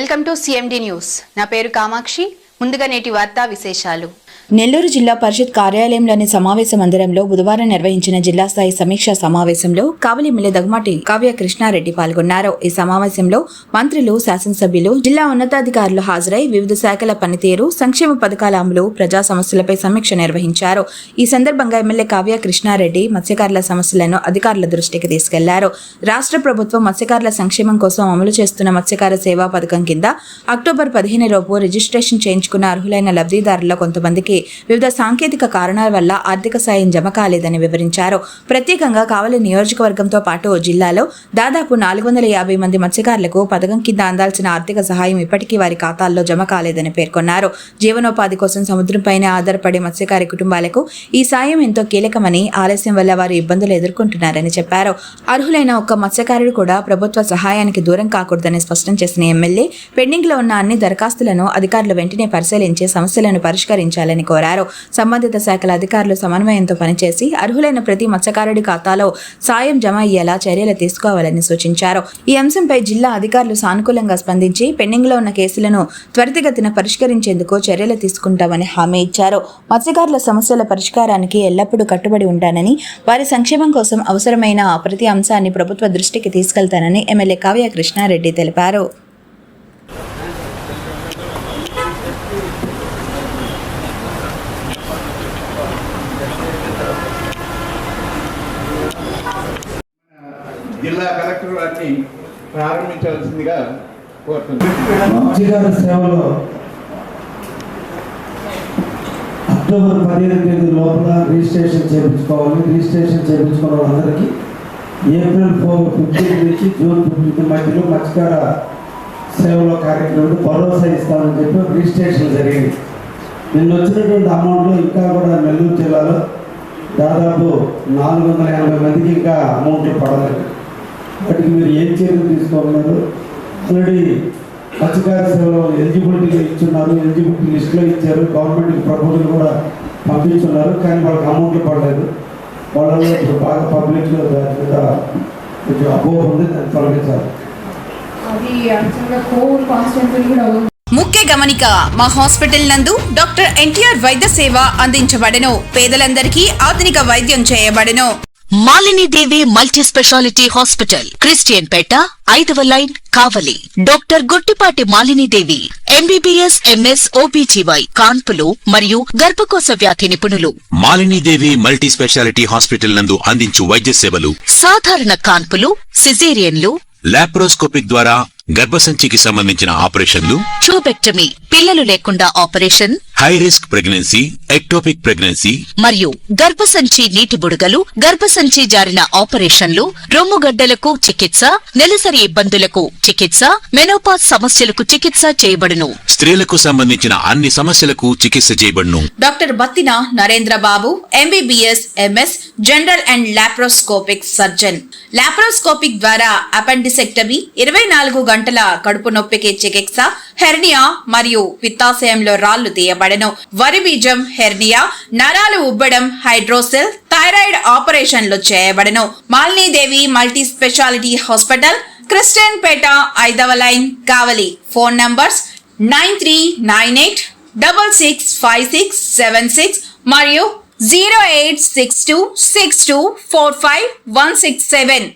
Welcome to CMD news. నా పేరు కామాక్షి. ముందుగా నేటి వార్తా విశేషాలు. నెల్లూరు జిల్లా పరిషత్ కార్యాలయంలోని సమావేశ మందిరంలో బుధవారం నిర్వహించిన జిల్లా స్థాయి సమీక్షా సమావేశంలో కావలి ఎమ్మెల్యే దగ్గుమాటి కావ్య కృష్ణారెడ్డి పాల్గొన్నారు. ఈ సమావేశంలో మంత్రులు, శాసనసభ్యులు, జిల్లా ఉన్నతాధికారులు హాజరై వివిధ శాఖల పనితీరు, సంక్షేమ పథకాల అమలు, ప్రజా సమస్యలపై సమీక్ష నిర్వహించారు. ఈ సందర్భంగా ఎమ్మెల్యే కావ్య కృష్ణారెడ్డి మత్స్యకారుల సమస్యలను అధికారుల దృష్టికి తీసుకెళ్లారు. రాష్ట్ర ప్రభుత్వం మత్స్యకారుల సంక్షేమం కోసం అమలు చేస్తున్న మత్స్యకార సేవా పథకం కింద అక్టోబర్ 15 లోపు రిజిస్ట్రేషన్ చేయించుకున్న అర్హులైన లబ్ధిదారుల కొంతమందికి వివిధ సాంకేతిక కారణాల వల్ల ఆర్థిక సాయం జమ కాలేదని వివరించారు. ప్రత్యేకంగా కావలి నియోజకవర్గంతో పాటు జిల్లాలో దాదాపు 450 మంది మత్స్యకారులకు పథకం కింద అందాల్సిన ఆర్థిక సహాయం ఇప్పటికీ వారి ఖాతాల్లో జమ కాలేదని పేర్కొన్నారు. జీవనోపాధి కోసం సముద్రంపైనే ఆధారపడే మత్స్యకారి కుటుంబాలకు ఈ సాయం ఎంతో కీలకమని, ఆలస్యం వల్ల వారు ఇబ్బందులు ఎదుర్కొంటున్నారని చెప్పారు. అర్హులైన ఒక్క మత్స్యకారుడు కూడా ప్రభుత్వ సహాయానికి దూరం కాకూడదని స్పష్టం చేసిన ఎమ్మెల్యే పెండింగ్ లో ఉన్న అన్ని దరఖాస్తులను అధికారులు వెంటనే పరిశీలించి సమస్యలను పరిష్కరించాలని కోరారు. సంబంధిత శాఖల అధికారులు సమన్వయంతో పనిచేసి అర్హులైన ప్రతి మత్స్యకారుడి ఖాతాలో సాయం జమ అయ్యేలా చర్యలు తీసుకోవాలని సూచించారు. ఈ అంశంపై జిల్లా అధికారులు సానుకూలంగా స్పందించి పెండింగ్ లో ఉన్న కేసులను త్వరితగతిన పరిష్కరించేందుకు చర్యలు తీసుకుంటామని హామీ ఇచ్చారు. మత్స్యకారుల సమస్యల పరిష్కారానికి ఎల్లప్పుడూ కట్టుబడి ఉంటానని, వారి సంక్షేమం కోసం అవసరమైన ప్రతి అంశాన్ని ప్రభుత్వ దృష్టికి తీసుకెళ్తానని ఎమ్మెల్యే కావ్య కృష్ణారెడ్డి తెలిపారు. జిల్లా కలెక్టర్ వారిని ప్రారంభించాల్సిందిగా కోరుతున్నాను. మత్స్యకార సేవలో అక్టోబర్ 15 తేదీ లోపల రిజిస్ట్రేషన్ చేయించుకోవాలి. రిజిస్ట్రేషన్ చేయించుకున్న వాళ్ళందరికీ ఏప్రిల్ 15 నుంచి జూన్ 15 మధ్యలో మత్స్యకార సేవలో కార్యక్రమం భరోసా ఇస్తామని చెప్పి రిజిస్ట్రేషన్ జరిగింది. నిన్న వచ్చినటువంటి అమౌంట్లో ఇంకా కూడా నెల్లూరు జిల్లాలో దాదాపు 480 మందికి ఇంకా అమౌంట్లు పడలేదు. వాటికి మీరు ఏం చర్యలు తీసుకోమన్నారు? ఆల్రెడీ మత్స్యకార సేవలో ఎలిజిబిలిటీ ఇచ్చున్నారు, ఎలిజిబిలిటీ లిస్టులో ఇచ్చారు, గవర్నమెంట్కి ప్రపోజల్ కూడా పంపించున్నారు, కానీ వాళ్ళకి అమౌంట్లు పడలేదు. వాళ్ళలో ఇప్పుడు బాగా పబ్లిక్లో దాని మీద కొంచెం అపోహ ఉంది, దాన్ని తొలగించాలి. ముఖ్య గమనిక, మా హాస్పిటల్ నందు డాక్టర్ ఎన్టీఆర్ వైద్య సేవ అందించబడెను. పేదలందరికీ ఆధునిక వైద్యం చేయబడెను. Malinidevi multi speciality hospital, Christian Peta, 5వ line, Kavali. Doctor Guttipati Malinidevi MBBS, MS, OBGY, కాన్పులు మరియు గర్భకోశ వ్యాధి నిపుణులు. మాలినీదేవి మల్టీ స్పెషాలిటీ హాస్పిటల్ నందు అందించు వైద్య సేవలు: సాధారణ కాన్పులు, సిజేరియన్లు, లాప్రోస్కోపిక్ ద్వారా గర్భసంచికి సంబంధించిన ఆపరేషన్లు, ట్యూబెక్టమీ, పిల్లలు లేకుండా operation, high risk pregnancy, ectopic pregnancy మరియు గర్భసంచి నీటి బుడగలు, గర్భసంచి జారిన ఆపరేషన్లు, రొమ్ముగడ్డలకు చికిత్స, నెలసరి ఇబ్బందులకు చికిత్స, మెనోపాజ్ సమస్యలకు చికిత్స చేయబడును. స్త్రీలకు సంబంధించిన అన్ని సమస్యలకు చికిత్స చేయబడును. Doctor Battina Narendra Babu MBBS, MS, general and laparoscopic surgeon. Laparoscopic ద్వారా అపెండిసెక్టమీ, 24 గంటల కడుపు నొప్పికి చికిత్స, హెర్నియా మరియు పిత్తాశయంలో రాళ్లు తీయబడెను. వరి బీజం, హెర్నియా, నరాలు ఉబ్బడం, హైడ్రోసెల్, థైరాయిడ్ ఆపరేషన్లు చేయబడెను. Malinidevi multi speciality hospital, Christian Peta, 5వ లైన్, కావలి. ఫోన్ నంబర్స్ 9398665676 మరియు 08626245167.